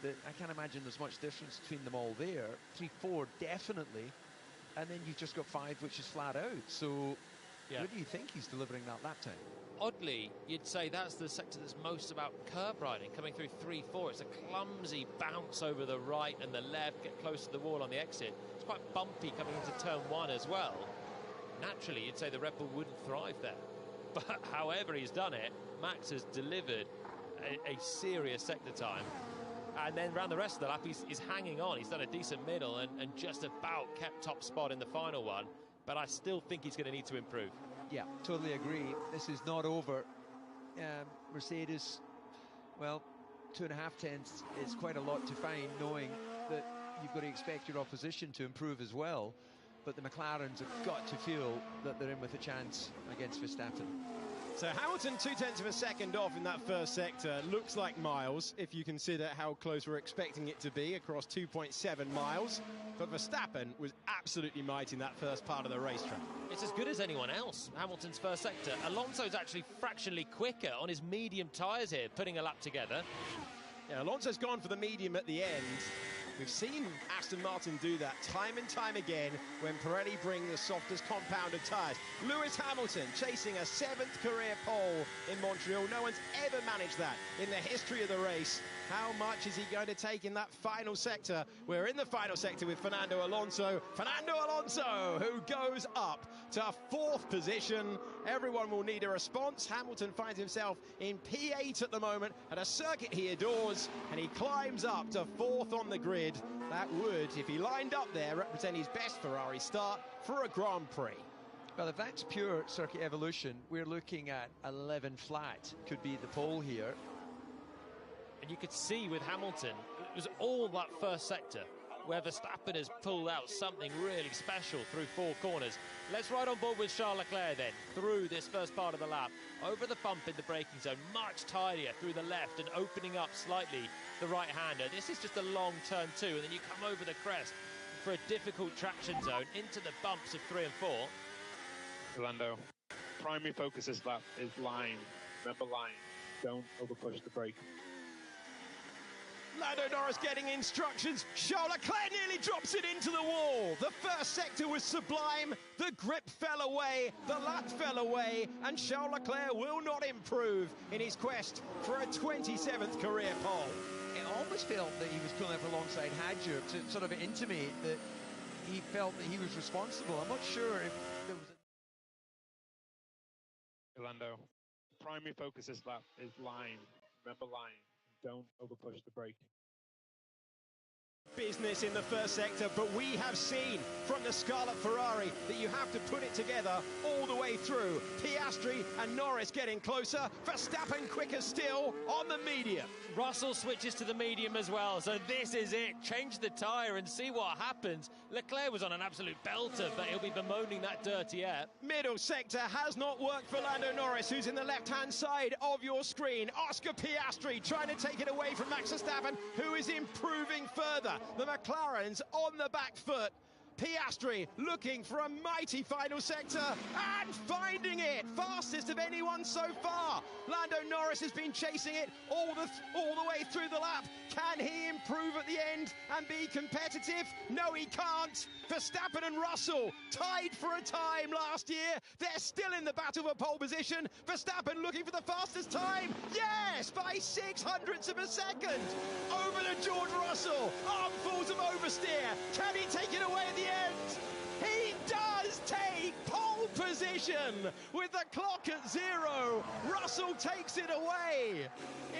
that I can't imagine there's much difference between them all there. 3, 4, definitely. And then you've just got 5, which is flat out. So yeah. What do you think he's delivering that lap time? Oddly, you'd say that's the sector that's most about curb riding, coming through 3, 4. It's a clumsy bounce over the right and the left, get close to the wall on the exit. It's quite bumpy coming into turn 1 as well. Naturally, you'd say the Red Bull wouldn't thrive there. But however he's done it, Max has delivered a serious sector time. And then around the rest of the lap, he's hanging on. He's done a decent middle and just about kept top spot in the final one. But I still think he's going to need to improve. Yeah, totally agree. This is not over. Mercedes, well, 2.5 tenths is quite a lot to find, knowing that you've got to expect your opposition to improve as well. But the McLarens have got to feel that they're in with a chance against Verstappen. So Hamilton 0.2 of a second off in that first sector. Looks like miles if you consider how close we're expecting it to be across 2.7 miles. But Verstappen was absolutely mighty in that first part of the racetrack. It's as good as anyone else, Hamilton's first sector. Alonso's actually fractionally quicker on his medium tyres here, putting a lap together. Yeah, Alonso's gone for the medium at the end. We've seen Aston Martin do that time and time again when Pirelli bring the softest compounded tyres. Lewis Hamilton chasing a 7th career pole in Montreal. No one's ever managed that in the history of the race. How much is he going to take in that final sector? We're in the final sector with Fernando Alonso. Fernando Alonso, who goes up to 4th position. Everyone will need a response. Hamilton finds himself in P8 at the moment at a circuit he adores, and he climbs up to 4th on the grid. That would, if he lined up there, represent his best Ferrari start for a Grand Prix. Well, if that's pure circuit evolution, we're looking at 11 flat. Could be the pole here. And you could see with Hamilton, it was all that first sector. where Verstappen has pulled out something really special through 4 corners. Let's ride on board with Charles Leclerc then, through this first part of the lap. Over the bump in the braking zone, much tidier through the left and opening up slightly the right-hander. This is just a long turn 2, and then you come over the crest for a difficult traction zone into the bumps of 3 and 4. Lando, primary focus this lap is line. Remember line. Don't overpush the brake. Lando Norris getting instructions. Charles Leclerc nearly drops it into the wall. The first sector was sublime. The grip fell away. The lap fell away. And Charles Leclerc will not improve in his quest for a 27th career pole. It almost felt that he was pulling up alongside Hadjar to sort of intimate that he felt that he was responsible. I'm not sure if there was Lando, primary focus this lap is line. Remember line. Don't overpush the brake. Business in the first sector, but we have seen from the Scarlet Ferrari that you have to put it together all the way through. Piastri and Norris getting closer. Verstappen quicker still on the medium. Russell switches to the medium as well, so this is it. Change the tyre and see what happens. Leclerc was on an absolute belter, but he'll be bemoaning that dirty air. Middle sector has not worked for Lando Norris, who's in the left-hand side of your screen. Oscar Piastri trying to take it away from Max Verstappen, who is improving further. The McLaren's on the back foot. Piastri looking for a mighty final sector and finding it. Fastest of anyone so far. Lando Norris has been chasing it all the way through the lap. Can he improve at the end and be competitive? No, he can't. Verstappen and Russell tied for a time last year. They're still in the battle for pole position. Verstappen looking for the fastest time. Yes, by 600ths of a second. Over to George Russell. Armfuls of oversteer. Can he take it away at the end? He does take pole position with the clock at 0. Russell takes it away.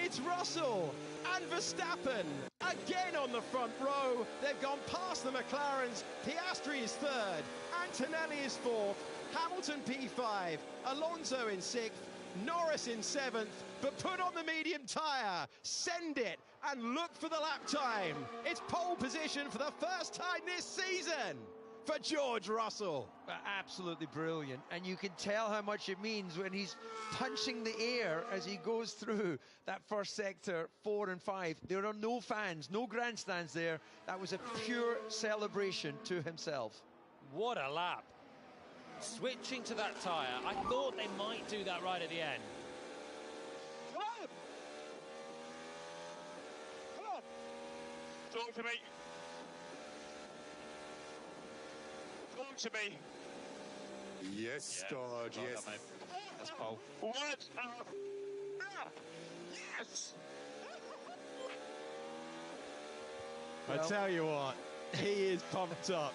It's Russell and Verstappen again on the front row. They've gone past the McLarens. Piastri is 3rd. Antonelli is 4th. Hamilton P5. Alonso in 6th. Norris in 7th. But put on the medium tyre. Send it and look for the lap time. It's pole position for the first time this season for George Russell. absolutely brilliant, and you can tell how much it means when he's punching the air as he goes through that first sector, 4 and 5. There are no fans, no grandstands there. That was a pure celebration to himself. What a lap. Switching to that tyre. I thought they might do that right at the end. Come on! Come on! Talk to me. Talk to me. Yes, George, yes. That's pole. What? Yes! I tell you what, he is pumped up.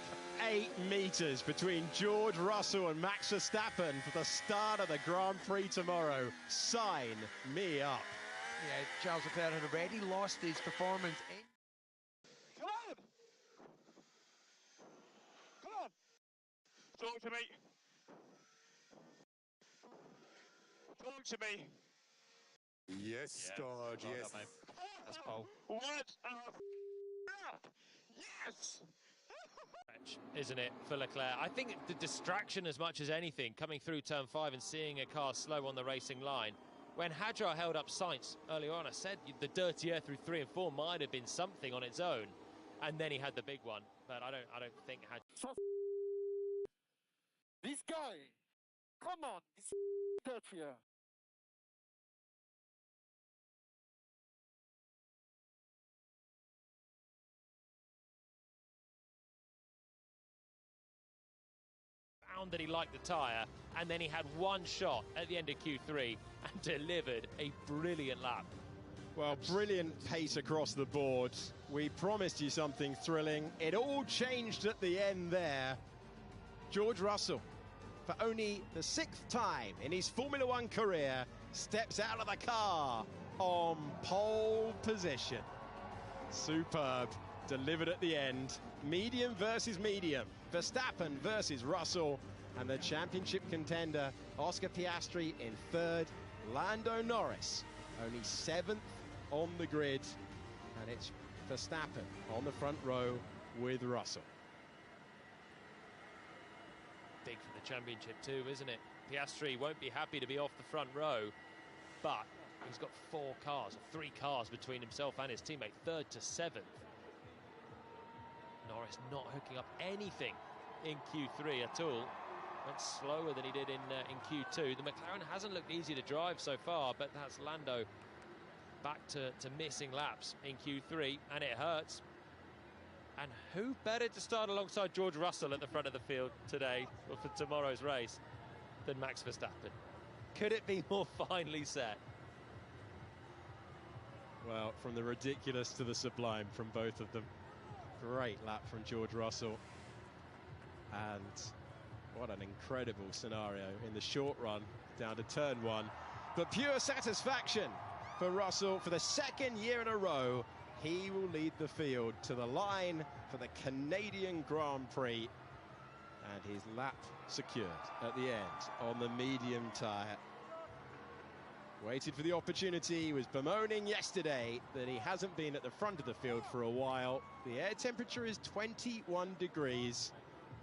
8 metres between George Russell and Max Verstappen for the start of the Grand Prix tomorrow. Sign me up. Yeah, Charles Leclerc had already lost his performance. Come on! Come on! Talk to me. Talk to me. Yes, George, yes. That's pole. What? Yes! Isn't it, for Leclerc? I think the distraction as much as anything, coming through turn 5 and seeing a car slow on the racing line. When Hadjar held up Sainz earlier on, I said the dirty air through 3 and 4 might have been something on its own, and then he had the big one. But I don't think Hadjar. This guy, come on, this dirty air. That he liked the tyre, and then he had one shot at the end of Q3 and delivered a brilliant lap. Well, brilliant pace across the board. We promised you something thrilling. It all changed at the end there. George Russell, for only the 6th time in his Formula One career, steps out of the car on pole position. Superb. Delivered at the end. Medium versus medium. Verstappen versus Russell. And the championship contender, Oscar Piastri in 3rd. Lando Norris, only 7th on the grid. And it's Verstappen on the front row. with Russell. Big for the championship too, isn't it? Piastri won't be happy to be off the front row, but he's got 3 cars between himself and his teammate, 3rd to 7th. Norris not hooking up anything in Q3 at all. Went slower than he did in Q2. The McLaren hasn't looked easy to drive so far, but that's Lando back to missing laps in Q3, and it hurts. And who better to start alongside George Russell at the front of the field today, or for tomorrow's race, than Max Verstappen? Could it be more finely set? Well, from the ridiculous to the sublime from both of them. Great lap from George Russell. And what an incredible scenario in the short run down to turn 1. But pure satisfaction for Russell for the 2nd year in a row. He will lead the field to the line for the Canadian Grand Prix. And his lap secured at the end on the medium tyre. Waited for the opportunity. He was bemoaning yesterday that he hasn't been at the front of the field for a while. The air temperature is 21 degrees.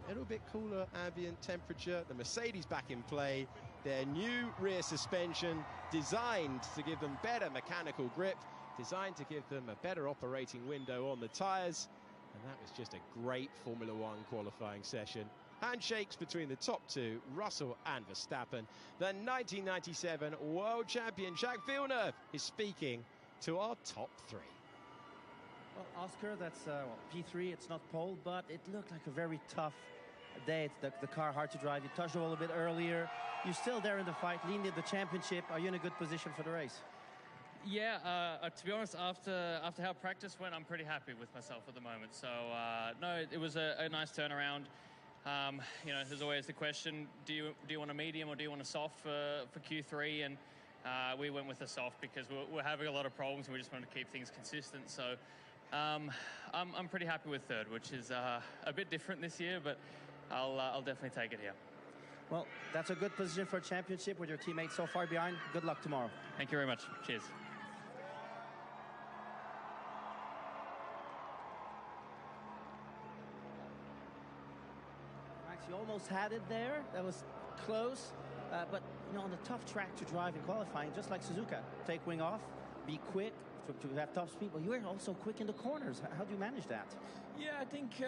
A little bit cooler ambient temperature. The Mercedes back in play. Their new rear suspension designed to give them better mechanical grip, designed to give them a better operating window on the tyres. And that was just a great Formula One qualifying session. Handshakes between the top 2, Russell and Verstappen. The 1997 world champion Jacques Villeneuve is speaking to our top 3. Well, Oscar, that's P3. It's not pole, but it looked like a very tough day. It's the car hard to drive. You touched it a little bit earlier. You're still there in the fight, leading the championship. Are you in a good position for the race? Yeah, to be honest, after how practice went, I'm pretty happy with myself at the moment. So, no, it was a nice turnaround. You know, there's always the question, do you want a medium or do you want a soft for Q3? And we went with the soft because we're having a lot of problems and we just wanted to keep things consistent. So I'm pretty happy with 3rd, which is a bit different this year, but I'll definitely take it here. Well, that's a good position for a championship with your teammates so far behind. Good luck tomorrow. Thank you very much. Cheers. You almost had it there. That was close. But, you know, on the tough track to drive in qualifying, just like Suzuka, take wing off, be quick to have top speed. But you were also quick in the corners. How do you manage that? Yeah, I think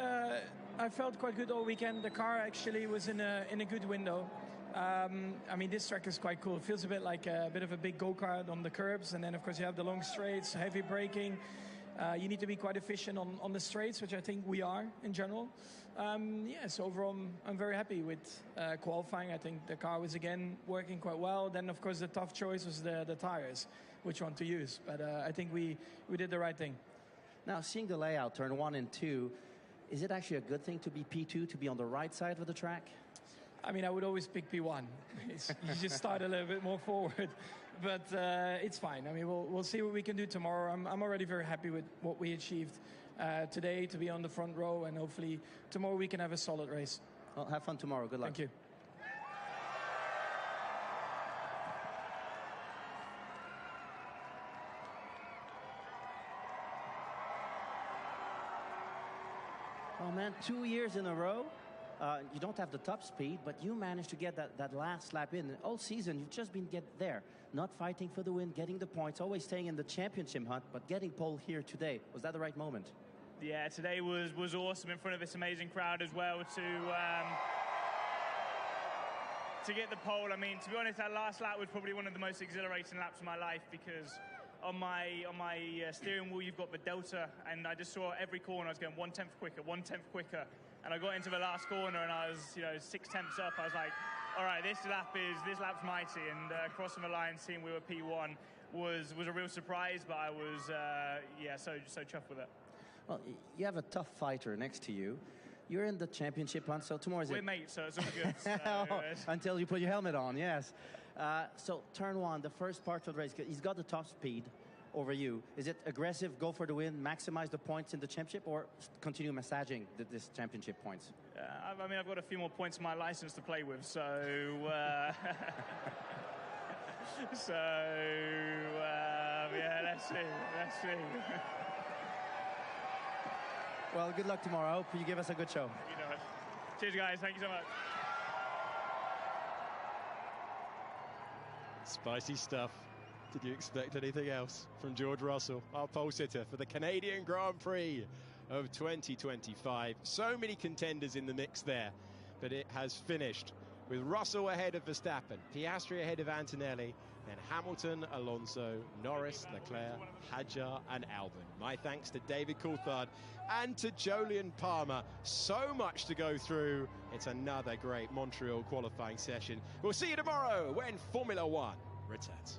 I felt quite good all weekend. The car actually was in a good window. I mean, this track is quite cool. It feels a bit like a bit of a big go-kart on the curbs. And then, of course, you have the long straights, heavy braking. You need to be quite efficient on the straights, which I think we are in general. Yeah, so overall, I'm very happy with qualifying. I think the car was, again, working quite well. Then, of course, the tough choice was the tires, which one to use. But I think we did the right thing. Now, seeing the layout, turn 1 and 2, is it actually a good thing to be P2, to be on the right side of the track? I mean, I would always pick P1. You just start a little bit more forward. But it's fine. I mean, we'll see what we can do tomorrow. I'm already very happy with what we achieved today, to be on the front row, and hopefully tomorrow we can have a solid race. Well, have fun tomorrow. Good luck. Thank you. Oh, man, 2 years in a row. You don't have the top speed, but you managed to get that last lap in. All season, you've just been there. Not fighting for the win, getting the points, always staying in the championship hunt, but getting pole here today. Was that the right moment? Yeah, today was awesome in front of this amazing crowd as well to get the pole. I mean, to be honest, that last lap was probably one of the most exhilarating laps of my life because on my steering wheel, you've got the delta, and I just saw every corner I was going 1/10 quicker, 1/10 quicker. And I got into the last corner and I was, 6/10 up. I was like, all right, this lap's mighty. And crossing the line, seeing we were P1 was a real surprise, but I was, so chuffed with it. Well, you have a tough fighter next to you. You're in the championship hunt, so tomorrow's We're mates, so it's all good. So, until you put your helmet on, yes. So turn 1, the first part of the race, he's got the top speed over you. Is it aggressive, go for the win, maximize the points in the championship, or continue massaging this championship points? I mean, I've got a few more points in my license to play with, so yeah, let's see. Well, good luck tomorrow. I hope you give us a good show. You know it. Cheers, guys. Thank you so much. Spicy stuff. Did you expect anything else from George Russell, our pole sitter for the Canadian Grand Prix of 2025? So many contenders in the mix there, but it has finished with Russell ahead of Verstappen, Piastri ahead of Antonelli, then Hamilton, Alonso, Norris, Leclerc, Hadjar and Albon. My thanks to David Coulthard and to Jolyon Palmer. So much to go through. It's another great Montreal qualifying session. We'll see you tomorrow when Formula One returns.